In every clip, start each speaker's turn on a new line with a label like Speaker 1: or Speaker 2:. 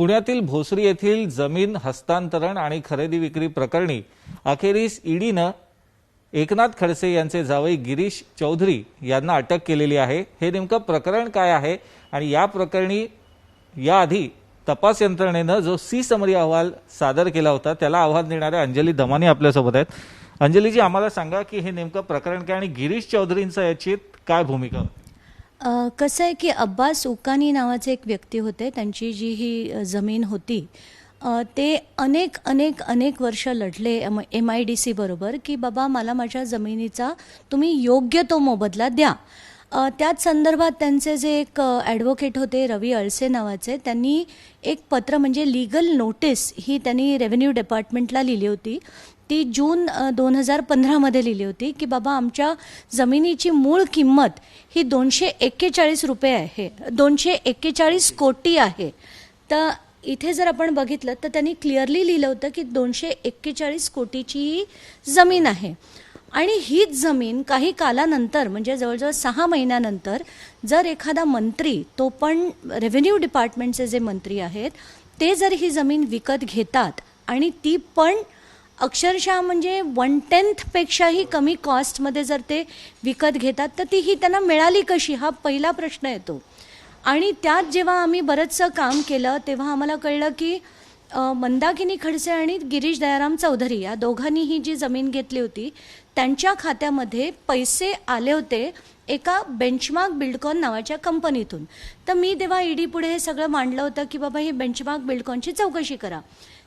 Speaker 1: पुण्यातील भोसरी येथील जमीन हस्तांतरण आणि खरेदी विक्री प्रकरणी अखेरीस ईडीनं एकनाथ खडसे यांचे जावई गिरीश चौधरी यांना अटक केलेली आहे। हे नेमकं प्रकरण काय आहे आणि या प्रकरणी याआधी तपास यंत्रणेनं जो सी समरी अहवाल सादर केला होता त्याला आव्हान देणाऱ्या अंजली दमानी आपल्यासोबत आहेत। अंजलीजी, आम्हाला सांगा की हे नेमकं प्रकरण काय आणि गिरीश चौधरींचा याच्यात काय भूमिका होती?
Speaker 2: कसं आहे की अब्बास उकानी नावाचे एक व्यक्ती होते, त्यांची जी ही जमीन होती ते अनेक अनेक अनेक वर्ष लढले MIDC बरोबर की बाबा मला माझ्या जमिनीचा तुम्ही योग्य तो मोबदला द्या। त्याच संदर्भात त्यांचे जे एक ॲडव्होकेट होते रवी अळसे नावाचे, त्यांनी एक पत्र म्हणजे लीगल नोटीस ही त्यांनी रेव्हेन्यू डिपार्टमेंटला लिहिली होती। ती जून 2015 मध्ये लिहिली होती की बाबा आमच्या जमिनीची मूळ किंमत ही 241 रुपये आहे, 241 कोटी आहे। तर इथे जर आपण बघितलं तर त्यांनी क्लिअरली लिहिलं होतं की 241 कोटीची ही जमीन आहे आणि हीच जमीन काही कालानंतर म्हणजे जवळजवळ 6 महिन्यानंतर जर एखादा मंत्री, तो पण रेव्हेन्यू डिपार्टमेंटचे जे मंत्री आहेत, ते जर ही जमीन विकत घेतात आणि ती पण अक्षरशः म्हणजे 1/10 पेक्षाही कमी कॉस्टमध्ये जर ते विकत घेतात तर ती ही त्यांना मिळाली कशी, हा पहिला प्रश्न येतो। आणि त्यात जेव्हा आम्ही बरंचसं काम केलं तेव्हा आम्हाला कळलं की मंदाकिनी खडसे आणि गिरीश दयाराम चौधरी या दोघांनी ही जी जमीन घेतली होती त्यांच्या खात्यामध्ये पैसे आले होते एका बेंचमार्क बिल्डकॉन नावाच्या कंपनीतून। तर मी तेव्हा ईडी पुढे हे सगळं मांडलं होतं की बाबा ही बेंचमार्क बिल्डकॉनची चौकशी करा।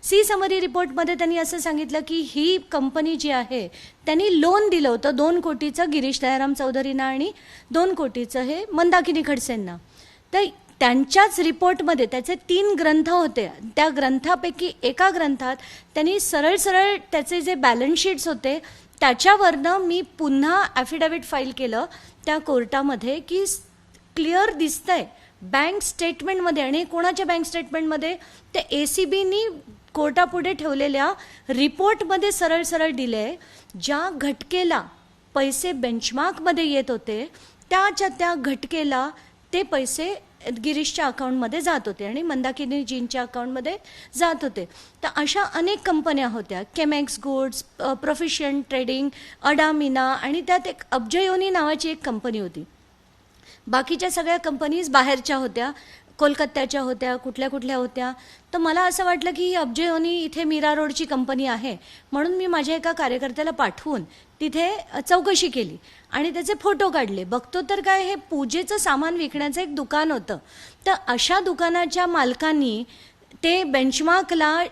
Speaker 2: सी समरी रिपोर्टमध्ये त्यांनी असं सांगितलं की ही कंपनी जी आहे त्यांनी लोन दिलं होतं 2 कोटीचं गिरीश दयाराम चौधरींना आणि 2 कोटीचं हे मंदाकिनी खडसेंना। तर त्यांच्याच रिपोर्टमध्ये त्याचे 3 ग्रंथ होते, त्या ग्रंथापैकी एका ग्रंथात त्यांनी सरळ सरळ त्याचे जे बॅलन्स शीट्स होते त्याच्यावरनं मी पुन्हा ॲफिडेविट फाईल केलं त्या कोर्टामध्ये की क्लिअर दिसतंय बँक स्टेटमेंटमध्ये, आणि कोणाच्या बँक स्टेटमेंटमध्ये, ते ACBनी कोर्टापुढे ठेवलेल्या रिपोर्टमध्ये सरळ सरळ दिले। ज्या घटकेला पैसे बेंचमार्कमध्ये येत होते त्या घटकेला ते पैसे गिरीशच्या अकाउंटमध्ये जात होते आणि मंदाकिनीजींच्या अकाउंटमध्ये जात होते। तर अशा अनेक कंपन्या होत्या, केमेक्स गुड्स, प्रोफिशियंट ट्रेडिंग, अडामिना, आणि त्यात एक अब्जयोनी नावाची एक कंपनी होती। बाकीच्या सगळ्या कंपनीज बाहेरच्या होत्या, कोलकात्याच्या होत्या, कुठल्या होत्या। तर मला असं वाटलं की ही अब्जयोनी इथे मीरा रोडची कंपनी आहे, म्हणून मी माझ्या एका कार्यकर्त्याला पाठवून तिथे चौकशी केली आणि त्याचे फोटो काढले। बघतो तर काय, हे पूजेचं सामान विकण्याचं एक दुकान होतं। तर अशा दुकानाच्या मालकांनी ते बेंचमार्कला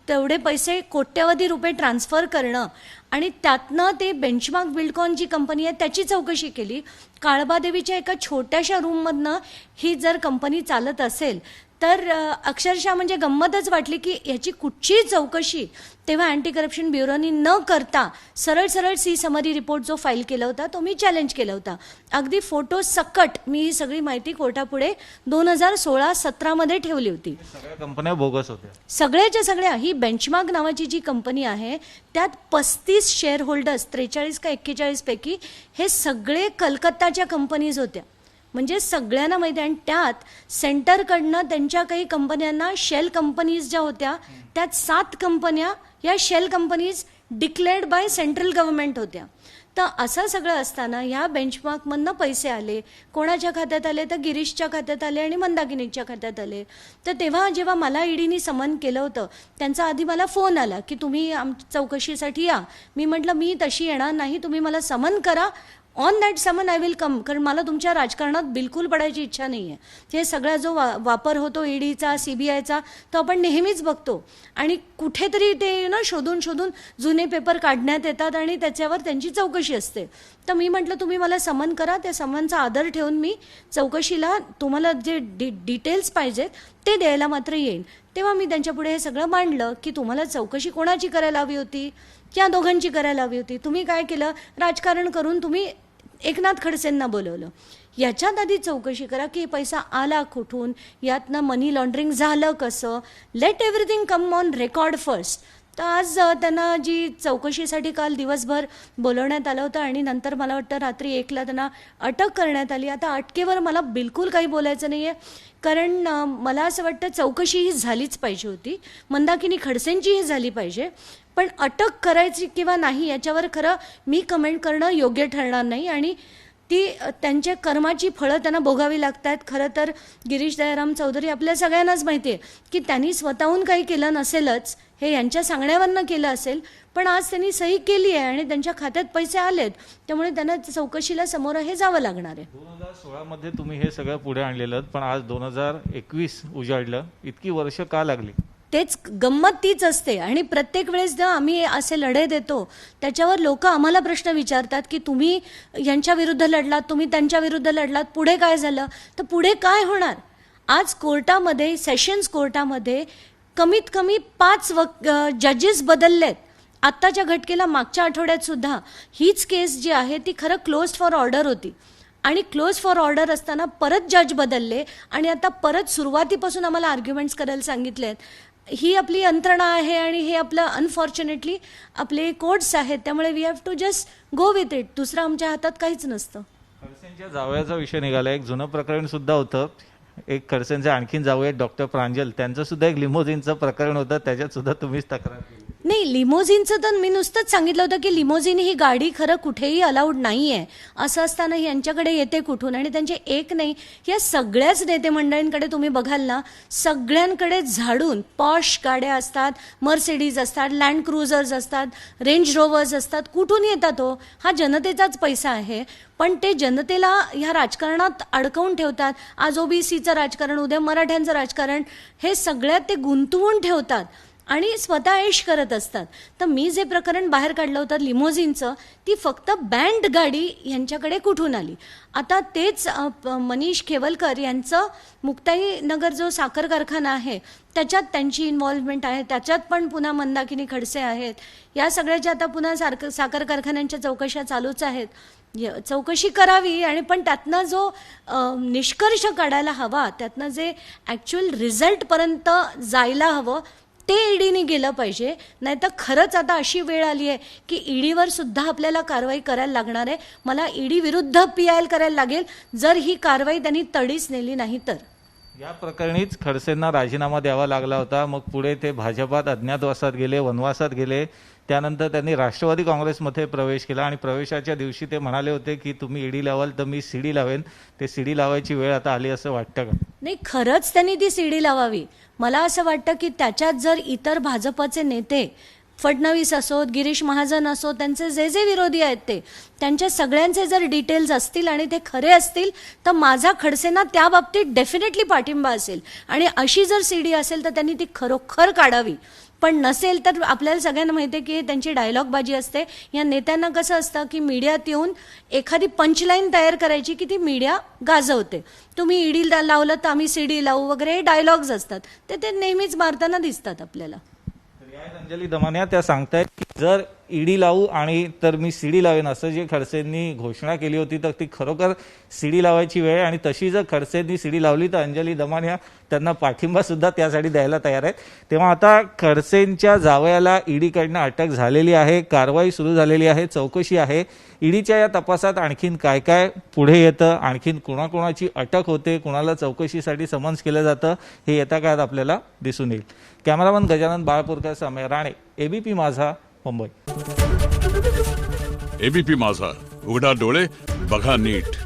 Speaker 2: तेवढे पैसे कोट्यवधी रुपये ट्रान्सफर करणं आणि त्यातनं ते बेंचमार्क बिल्डकॉन जी कंपनी आहे त्याची चौकशी केली। काळबादेवीच्या एका छोट्याशा रूममधनं ही जर कंपनी चालत असेल तर अक्षरशः म्हणजे गंमतच वाटली की ह्याची कुठचीही चौकशी तेव्हा अँटी करप्शन ब्युरोनी न करता सरळ सरळ सी समरी रिपोर्ट जो फाईल केला होता तो मी चॅलेंज केला होता। अगदी फोटो सकट मी ही सगळी माहिती कोर्टापुढे 2016-17 मध्ये ठेवली होती।
Speaker 1: सगळ्या कंपन्या बोगस होत्या,
Speaker 2: सगळ्याच्या सगळ्या। ही बेंचमार्क नावाची जी कंपनी आहे त्यात 35 शेअर होल्डर्स, 43 का 41 पैकी हे सगळे कलकत्ताच्या कंपनीज होत्या, म्हणजे सगळ्यांना माहिती आहे। आणि त्यात सेंटरकडनं त्यांच्या काही कंपन्यांना शेल कंपनीज ज्या होत्या त्यात 7 कंपन्या या shell companies declared by central government होत्या। तर असं सगळं असताना ह्या बेंचमार्कमधनं पैसे आले, कोणाच्या खात्यात आले तर गिरीशच्या खात्यात आले आणि मंदाकिनीच्या खात्यात आले। तर तेव्हा जेव्हा मला ईडीनी समन केलं होतं त्यांचा आधी मला फोन आला की तुम्ही चौकशीसाठी या। मी म्हटलं मी तशी येणार नाही, तुम्ही मला समन करा, ऑन दॅट समन आय विल कम, कारण मला तुमच्या राजकारणात बिलकुल पडायची इच्छा नाही आहे। हे सगळा जो वापर होतो ईडीचा, CBIचा तो आपण नेहमीच बघतो आणि कुठेतरी ते शोधून जुने पेपर काढण्यात येतात आणि त्याच्यावर त्यांची चौकशी असते। तर मी म्हटलं तुम्ही मला समन करा, त्या समनचा आदर ठेवून मी चौकशीला तुम्हाला जे डिटेल्स पाहिजेत ते द्यायला मात्र येईन। तेव्हा मी त्यांच्यापुढे हे सगळं मांडलं की तुम्हाला चौकशी कोणाची करायला हवी होती, त्या दोघांची करायला हवी होती, तुम्ही काय केलं, राजकारण करून तुम्ही एकनाथ खडसेंना बोलवलं। याच्यात आधी चौकशी करा की पैसा आला कुठून, यातनं मनी लॉन्ड्रिंग झालं कसं, let everything come on record first. तर आज त्यांना जी चौकशीसाठी काल दिवसभर बोलवण्यात आलं होतं आणि नंतर मला वाटतं रात्री 1ला त्यांना अटक करण्यात आली. आता अटकेवर मला बिलकुल काही बोलायचं नाही आहे, कारण मला असं वाटतं चौकशी ही झालीच पाहिजे होती, मंदाकिनी खडसेंचीही झाली पाहिजे, पण अटक करायची किंवा नाही याच्यावर खरं मी कमेंट करणं योग्य ठरणार नाही. आणि ती त्यांच्या कर्माची फळं त्यांना भोगावी लागत आहेत. खरं तर गिरीश दयाराम चौधरी आपल्या सगळ्यांनाच माहिती आहे की त्यांनी स्वतःहून काही केलं नसेलच, हे यांच्या सांगण्यावरनं केलं असेल, पण आज त्यांनी सही केली आहे आणि त्यांच्या खात्यात पैसे आलेत, त्यामुळे त्यांना चौकशीला समोर हे जावं लागणार आहे.
Speaker 1: 2016 मध्ये तुम्ही हे सगळं पुढे आणलेलं, पण आज 2021 उजाडलं, इतकी वर्ष का लागली?
Speaker 2: तेच गंमत तीच असते. आणि प्रत्येक वेळेस जेव्हा आम्ही असे लढे देतो त्याच्यावर लोक आम्हाला प्रश्न विचारतात की तुम्ही यांच्या विरुद्ध लढलात, तुम्ही त्यांच्या विरुद्ध लढलात, पुढे काय झालं? तर पुढे काय होणार? आज कोर्टामध्ये, सेशन्स कोर्टामध्ये कमीत कमी 5 जजेस बदललेत. आत्ताच्या घटकेला मागच्या आठवड्यात सुद्धा हीच केस जी आहे ती खरं क्लोज्ड फॉर ऑर्डर होती आणि क्लोज फॉर ऑर्डर असताना परत जज बदलले आणि आता परत सुरुवातीपासून आम्हाला आर्ग्युमेंट्स करायला सांगितले आहेत. ही आपली यंत्रणा आहे आणि हे आपलं अनफॉर्च्युनेटली आपले कोर्ट्स आहेत, त्यामुळे we have to just go with it. दुसरं आमच्या हातात काहीच नसतं.
Speaker 1: खडसेंच्या जावयाचा विषय निघाला, एक जुनं प्रकरण सुद्धा होतं. एक खडसेंचे आणखीन जावई आहेत डॉक्टर प्रांजल, त्यांचं सुद्धा एक लिमोझिनचं प्रकरण होतं, त्याच्यात सुद्धा तुम्हीच तक्रार केली.
Speaker 2: नाही, लिमोझिनचं तर मी नुसतंच सांगितलं होतं की लिमोझिन ही गाडी खरं कुठेही अलाउड नाही आहे. असं असताना यांच्याकडे येते कुठून? आणि त्यांचे एक नाही, या सगळ्याच नेते मंडळींकडे तुम्ही बघाल ना, सगळ्यांकडे झाडून पॉश गाड्या असतात, मर्सिडीज असतात, लँड क्रुझर्स असतात, रेंज रोवर्स असतात. कुठून येतात हो? हा जनतेचाच पैसा आहे, पण ते जनतेला ह्या राजकारणात अडकवून ठेवतात. आज ओबीसीचं राजकारण, उद्या मराठ्यांचं राजकारण, हे सगळ्यात ते गुंतवून ठेवतात आणि स्वतः ऐश करत असतात. तर मी जे प्रकरण बाहेर काढलं होतं लिमोझिनचं, ती फक्त बँड गाडी यांच्याकडे कुठून आली? आता तेच मनीष खेवलकर यांचं मुक्ताईनगर जो साखर कारखाना आहे त्याच्यात त्यांची इन्व्हॉल्वमेंट आहे, त्याच्यात पण पुन्हा मंदाकिनी खडसे आहेत. या सगळ्याच्या आता पुन्हा साखर कारखान्यांच्या चौकशा चालूच आहेत. चौकशी करावी आणि पण त्यातनं जो निष्कर्ष काढायला हवा, त्यातनं जे ॲक्च्युअल रिझल्टपर्यंत जायला हवं ते ईडीने गेलं पाहिजे. नाहीतर खरंच आता अशी वेळ आली आहे की ईडीवर सुद्धा आपल्याला कारवाई करायला लागणार आहे. मला ईडी विरुद्ध PIL करायला लागेल जर ही कारवाई त्यांनी तडीच नेली नाही तर.
Speaker 1: या प्रकरणीच खडसेंना राजीनामा द्यावा लागला होता. मग पुढे ते भाजपात अज्ञातवासात गेले, वनवासात गेले. त्यानंतर त्यांनी राष्ट्रवादी काँग्रेसमध्ये प्रवेश केला आणि प्रवेशाच्या दिवशी ते म्हणाले होते की तुम्ही ईडी लावाल तर मी सीडी लावेन. ते सीडी लावायची वेळ आता आली असं वाटतं का?
Speaker 2: नाही, खरंच त्यांनी ती सीडी लावावी. मला असं वाटतं की त्याच्यात जर इतर भाजपचे नेते, फडणवीस असोत, गिरीश महाजन असो, त्यांचे जे जे विरोधी आहेत ते, त्यांच्या सगळ्यांचे जर डिटेल्स असतील आणि ते खरे असतील तर माझा खडसेंना त्या बाबतीत डेफिनेटली पाठिंबा असेल. आणि अशी जर सीडी असेल तर त्यांनी ती खरोखर काढावी. पण नसेल तर आपल्याला सगळ्यांना माहिती आहे की त्यांची डायलॉगबाजी असते. या नेत्यांना कसं असतं की मीडियात येऊन एखादी पंचलाईन तयार करायची की ती मीडिया गाजवते. तुम्ही ईडी लावलं तर आम्ही सीडी लावू वगैरे, हे डायलॉग्स असतात, ते नेहमीच मारताना दिसतात आपल्याला.
Speaker 1: अंजली दमानिया त्या सांगतायत की जर ईडी लावू आणि तर मी सीडी लावेन असं जे खडसेंनी घोषणा केली होती तर ती खरोखर सीडी लावायची वेळ, आणि तशी जर खडसेंनी सीडी लावली तर अंजली दमानिया त्यांना पाठिंबा सुद्धा त्यासाठी द्यायला तयार आहेत. तेव्हा आता खडसेंच्या जावयाला ईडीकडनं अटक झालेली आहे, कारवाई सुरू झालेली आहे, चौकशी आहे. ईडीच्या या तपासात आणखीन काय काय पुढे येतं, आणखीन कुणाकुणाची अटक होते, कुणाला चौकशीसाठी समन्स केलं जातं, हे येत्या काळात आपल्याला दिसून येईल. कॅमेरामन गजानन बाळपूरकर, समय राणे, ABP माझा, मुंबई.
Speaker 3: ABP माझा, उघडा डोळे बघा नीट.